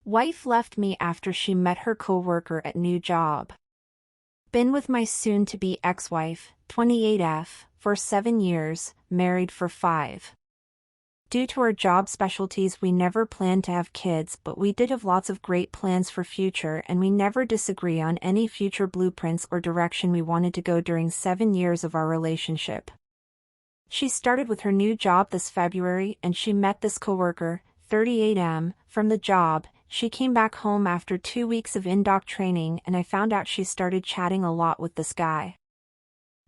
Wife left me after she met her coworker at new job. Been with my soon-to-be ex-wife, 28F, for 7 years, married for 5. Due to our job specialties we never planned to have kids, but we did have lots of great plans for future, and we never disagree on any future blueprints or direction we wanted to go during 7 years of our relationship. She started with her new job this February and she met this coworker, 38M, from the job. She came back home after 2 weeks of in-doc training and I found out she started chatting a lot with this guy.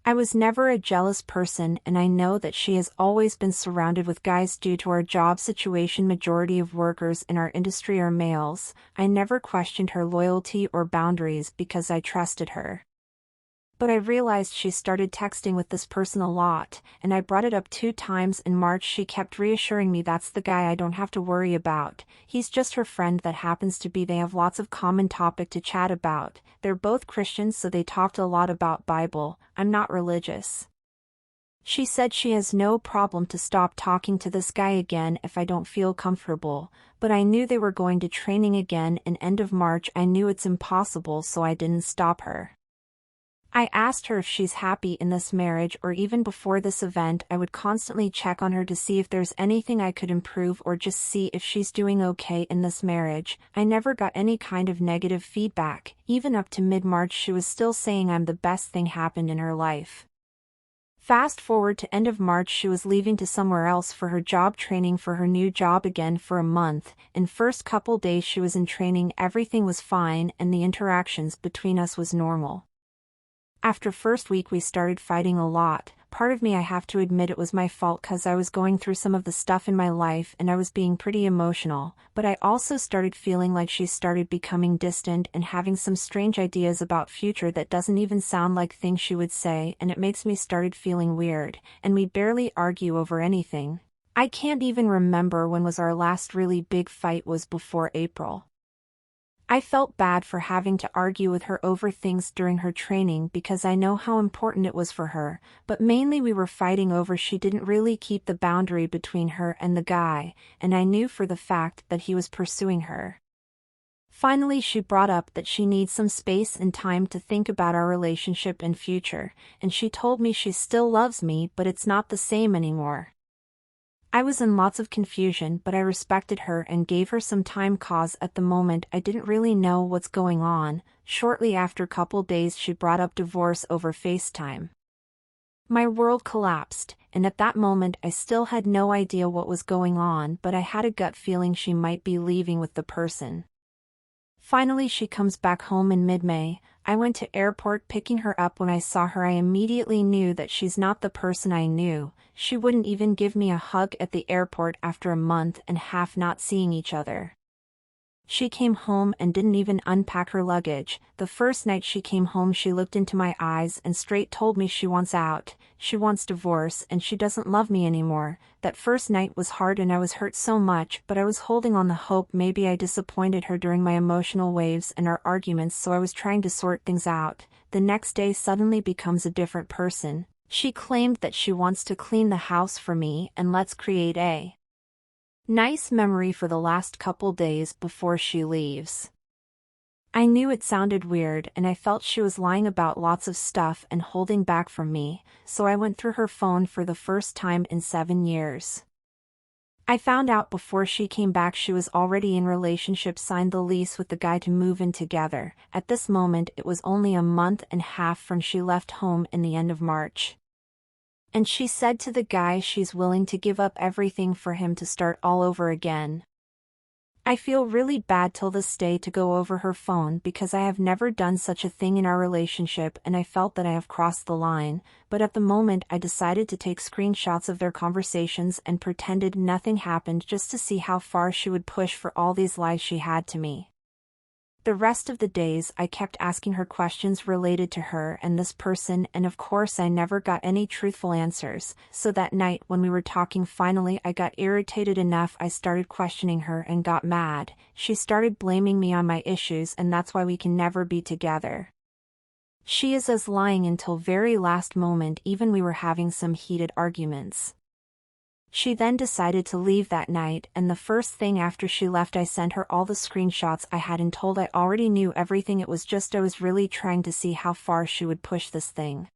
I was never a jealous person and I know that she has always been surrounded with guys due to our job situation. Majority of workers in our industry are males. I never questioned her loyalty or boundaries because I trusted her. But I realized she started texting with this person a lot, and I brought it up 2 times in March. She kept reassuring me that's the guy I don't have to worry about, he's just her friend that happens to be. They have lots of common topic to chat about, they're both Christians so they talked a lot about Bible. I'm not religious. She said she has no problem to stop talking to this guy again if I don't feel comfortable, but I knew they were going to training again in end of March. I knew it's impossible so I didn't stop her. I asked her if she's happy in this marriage, or even before this event I would constantly check on her to see if there's anything I could improve or just see if she's doing okay in this marriage. I never got any kind of negative feedback. Even up to mid-March she was still saying I'm the best thing happened in her life. Fast forward to end of March, she was leaving to somewhere else for her job training for her new job again for a month. In first couple days she was in training everything was fine and the interactions between us was normal. After first week we started fighting a lot. Part of me, I have to admit, it was my fault cause I was going through some of the stuff in my life and I was being pretty emotional, but I also started feeling like she started becoming distant and having some strange ideas about future that doesn't even sound like things she would say, and it makes me started feeling weird, and we barely argue over anything. I can't even remember when was our last really big fight. Was before April. I felt bad for having to argue with her over things during her training because I know how important it was for her, but mainly we were fighting over she didn't really keep the boundary between her and the guy, and I knew for the fact that he was pursuing her. Finally she brought up that she needs some space and time to think about our relationship and future, and she told me she still loves me but it's not the same anymore. I was in lots of confusion, but I respected her and gave her some time cause at the moment I didn't really know what's going on. Shortly after couple days she brought up divorce over FaceTime. My world collapsed, and at that moment I still had no idea what was going on, but I had a gut feeling she might be leaving with the person. Finally she comes back home in mid-May. I went to airport picking her up. When I saw her I immediately knew that she's not the person I knew. She wouldn't even give me a hug at the airport after a month and a half not seeing each other. She came home and didn't even unpack her luggage. The first night she came home she looked into my eyes and straight told me she wants out, she wants divorce, and she doesn't love me anymore. That first night was hard and I was hurt so much, but I was holding on the hope maybe I disappointed her during my emotional waves and our arguments, so I was trying to sort things out. The next day suddenly becomes a different person. She claimed that she wants to clean the house for me and let's create a nice memory for the last couple days before she leaves. I knew it sounded weird and I felt she was lying about lots of stuff and holding back from me, so I went through her phone for the first time in 7 years. I found out before she came back she was already in relationship, signed the lease with the guy to move in together. At this moment it was only a month and a half from she left home in the end of March. And she said to the guy she's willing to give up everything for him to start all over again. I feel really bad till this day to go over her phone because I have never done such a thing in our relationship and I felt that I have crossed the line, but at the moment I decided to take screenshots of their conversations and pretended nothing happened just to see how far she would push for all these lies she had to me. The rest of the days I kept asking her questions related to her and this person, and of course I never got any truthful answers, so that night when we were talking finally I got irritated enough. I started questioning her and got mad. She started blaming me on my issues and that's why we can never be together. She is as lying until very last moment, even we were having some heated arguments. She then decided to leave that night, and the first thing after she left I sent her all the screenshots I had and told I already knew everything. It was just I was really trying to see how far she would push this thing.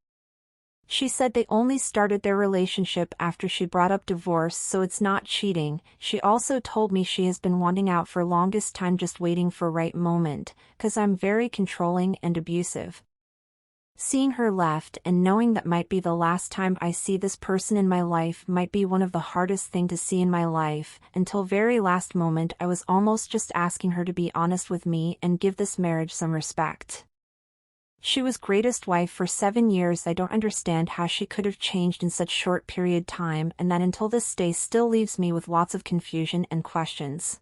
She said they only started their relationship after she brought up divorce, so it's not cheating. She also told me she has been wanting out for longest time, just waiting for right moment, 'cause I'm very controlling and abusive. Seeing her left and knowing that might be the last time I see this person in my life might be one of the hardest thing to see in my life. Until very last moment I was almost just asking her to be honest with me and give this marriage some respect. She was greatest wife for 7 years. I don't understand how she could have changed in such short period time, and that until this day still leaves me with lots of confusion and questions.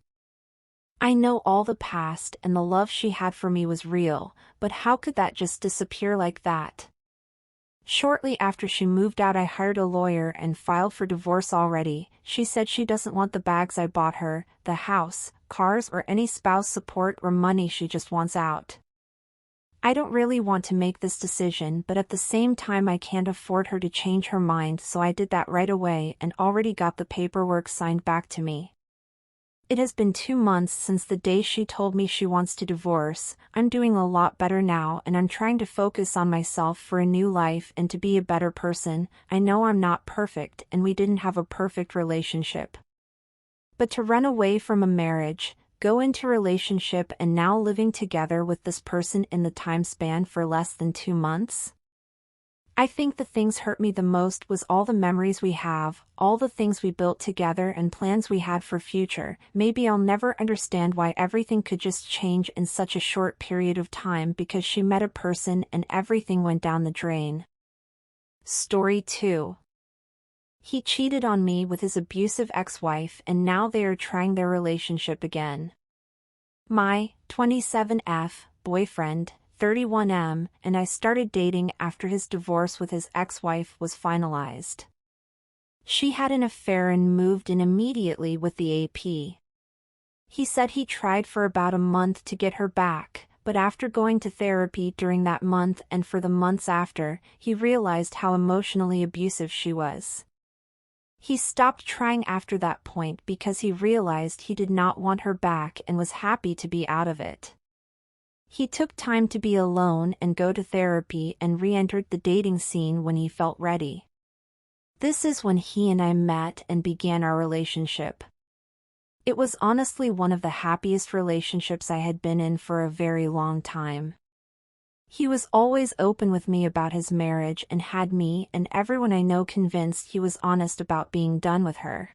I know all the past and the love she had for me was real, but how could that just disappear like that? Shortly after she moved out I hired a lawyer and filed for divorce already. She said she doesn't want the bags I bought her, the house, cars, or any spouse support or money. She just wants out. I don't really want to make this decision, but at the same time I can't afford her to change her mind, so I did that right away and already got the paperwork signed back to me. It has been 2 months since the day she told me she wants to divorce. I'm doing a lot better now, and I'm trying to focus on myself for a new life and to be a better person. I know I'm not perfect and we didn't have a perfect relationship. But to run away from a marriage, go into a relationship and now living together with this person in the time span for less than 2 months? I think the things hurt me the most was all the memories we have, all the things we built together and plans we had for future. Maybe I'll never understand why everything could just change in such a short period of time because she met a person and everything went down the drain. Story 2. He cheated on me with his abusive ex-wife and now they are trying their relationship again. My 27F boyfriend, 31M, and I started dating after his divorce with his ex-wife was finalized. She had an affair and moved in immediately with the AP. He said he tried for about a month to get her back, but after going to therapy during that month and for the months after, he realized how emotionally abusive she was. He stopped trying after that point because he realized he did not want her back and was happy to be out of it. He took time to be alone and go to therapy and re-entered the dating scene when he felt ready. This is when he and I met and began our relationship. It was honestly one of the happiest relationships I had been in for a very long time. He was always open with me about his marriage and had me and everyone I know convinced he was honest about being done with her.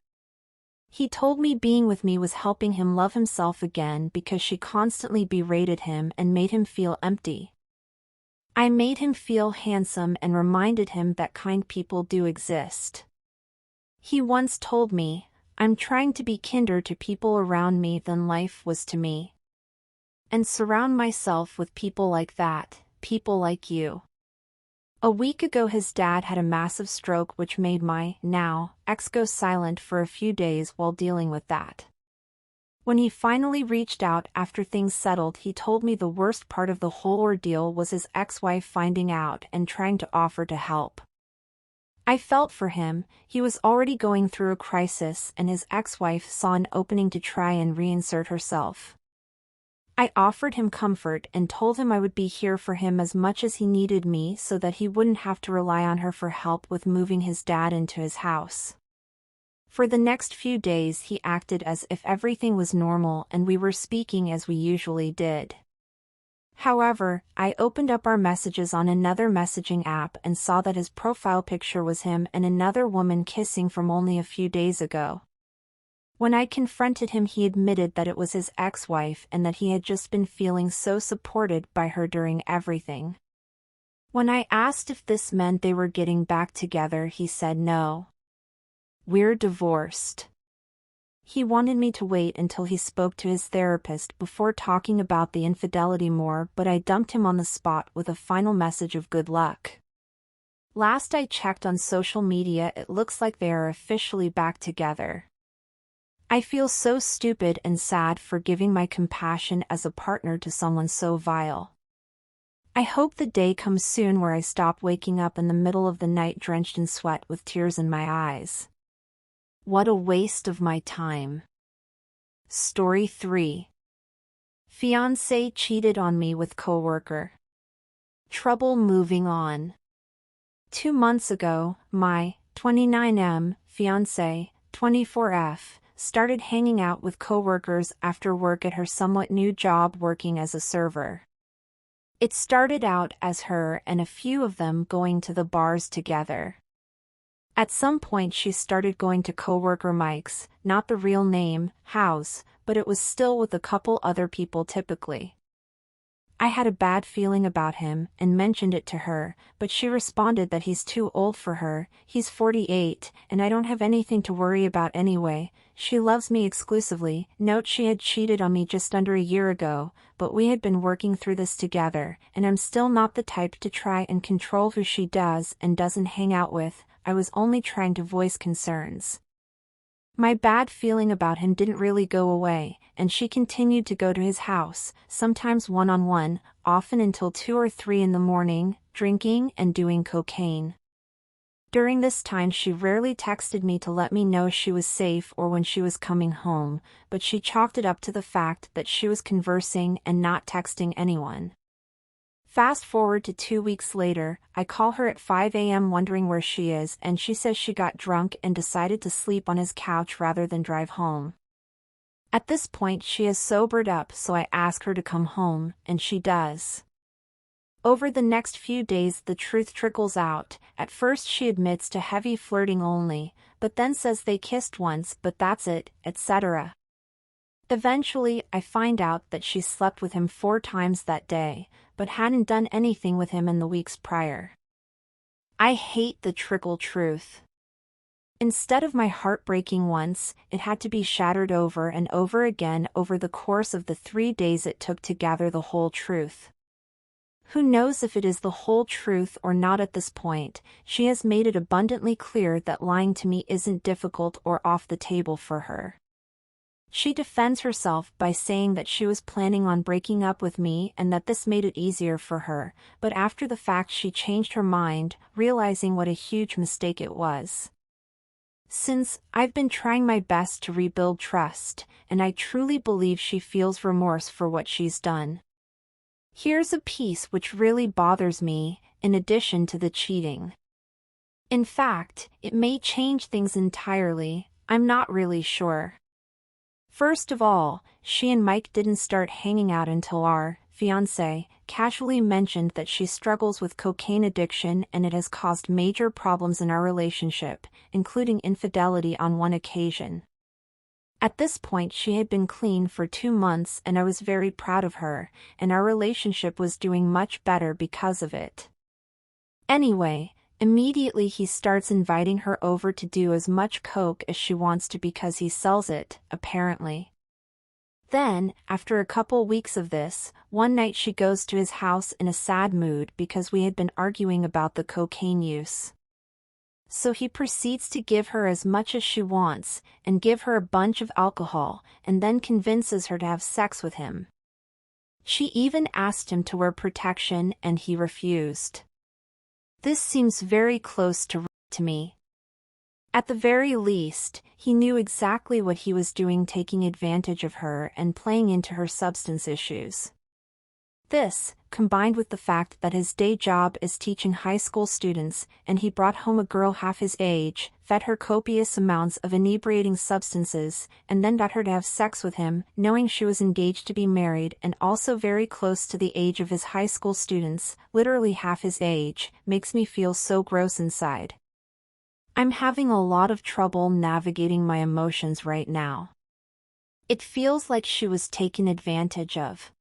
He told me being with me was helping him love himself again because she constantly berated him and made him feel empty. I made him feel handsome and reminded him that kind people do exist. He once told me, "I'm trying to be kinder to people around me than life was to me. And surround myself with people like that, people like you." A week ago his dad had a massive stroke which made my, now, ex go silent for a few days while dealing with that. When he finally reached out after things settled, he told me the worst part of the whole ordeal was his ex-wife finding out and trying to offer to help. I felt for him. He was already going through a crisis and his ex-wife saw an opening to try and reinsert herself. I offered him comfort and told him I would be here for him as much as he needed me so that he wouldn't have to rely on her for help with moving his dad into his house. For the next few days he acted as if everything was normal and we were speaking as we usually did. However, I opened up our messages on another messaging app and saw that his profile picture was him and another woman kissing from only a few days ago. When I confronted him, he admitted that it was his ex-wife and that he had just been feeling so supported by her during everything. When I asked if this meant they were getting back together, he said no. We're divorced. He wanted me to wait until he spoke to his therapist before talking about the infidelity more, but I dumped him on the spot with a final message of good luck. Last I checked on social media, it looks like they are officially back together. I feel so stupid and sad for giving my compassion as a partner to someone so vile. I hope the day comes soon where I stop waking up in the middle of the night drenched in sweat with tears in my eyes. What a waste of my time. Story 3. Fiancé cheated on me with coworker. Trouble moving on. 2 months ago, my 29M fiancé, 24F, started hanging out with coworkers after work at her somewhat new job working as a server. It started out as her and a few of them going to the bars together. At some point she started going to Coworker Mike's, not the real name, house, but it was still with a couple other people typically. I had a bad feeling about him and mentioned it to her, but she responded that he's too old for her, he's 48, and I don't have anything to worry about anyway. She loves me exclusively. Note she had cheated on me just under a year ago, but we had been working through this together, and I'm still not the type to try and control who she does and doesn't hang out with. I was only trying to voice concerns. My bad feeling about him didn't really go away, and she continued to go to his house, sometimes one-on-one, often until 2 or 3 in the morning, drinking and doing cocaine. During this time she rarely texted me to let me know she was safe or when she was coming home, but she chalked it up to the fact that she was conversing and not texting anyone. Fast forward to 2 weeks later, I call her at 5 a.m. wondering where she is, and she says she got drunk and decided to sleep on his couch rather than drive home. At this point she has sobered up, so I ask her to come home, and she does. Over the next few days the truth trickles out. At first she admits to heavy flirting only, but then says they kissed once but that's it, etc. Eventually I find out that she slept with him 4 times that day, but hadn't done anything with him in the weeks prior. I hate the trickle truth. Instead of my heart breaking once, it had to be shattered over and over again over the course of the 3 days it took to gather the whole truth. Who knows if it is the whole truth or not at this point? She has made it abundantly clear that lying to me isn't difficult or off the table for her. She defends herself by saying that she was planning on breaking up with me and that this made it easier for her, but after the fact she changed her mind, realizing what a huge mistake it was. Since, I've been trying my best to rebuild trust, and I truly believe she feels remorse for what she's done. Here's a piece which really bothers me, in addition to the cheating. In fact, it may change things entirely, I'm not really sure. First of all, she and Mike didn't start hanging out until our fiancé casually mentioned that she struggles with cocaine addiction and it has caused major problems in our relationship, including infidelity on one occasion. At this point she had been clean for 2 months and I was very proud of her, and our relationship was doing much better because of it. Anyway, immediately he starts inviting her over to do as much coke as she wants to because he sells it, apparently. Then, after a couple weeks of this, one night she goes to his house in a sad mood because we had been arguing about the cocaine use. So he proceeds to give her as much as she wants, and give her a bunch of alcohol, and then convinces her to have sex with him. She even asked him to wear protection and he refused. This seems very close to me. At the very least, he knew exactly what he was doing, taking advantage of her and playing into her substance issues. This, combined with the fact that his day job is teaching high school students and he brought home a girl half his age, fed her copious amounts of inebriating substances, and then got her to have sex with him, knowing she was engaged to be married and also very close to the age of his high school students, literally half his age, makes me feel so gross inside. I'm having a lot of trouble navigating my emotions right now. It feels like she was taken advantage of.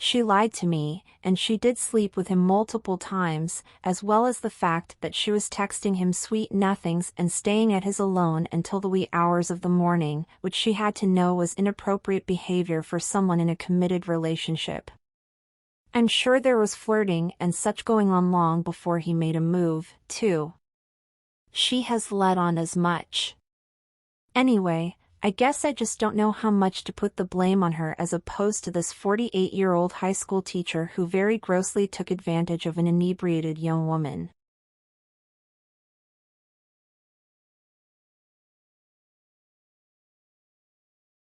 She lied to me, and she did sleep with him multiple times, as well as the fact that she was texting him sweet nothings and staying at his alone until the wee hours of the morning, which she had to know was inappropriate behavior for someone in a committed relationship. I'm sure there was flirting and such going on long before he made a move, too. She has let on as much. Anyway, I guess I just don't know how much to put the blame on her as opposed to this 48-year-old high school teacher who very grossly took advantage of an inebriated young woman.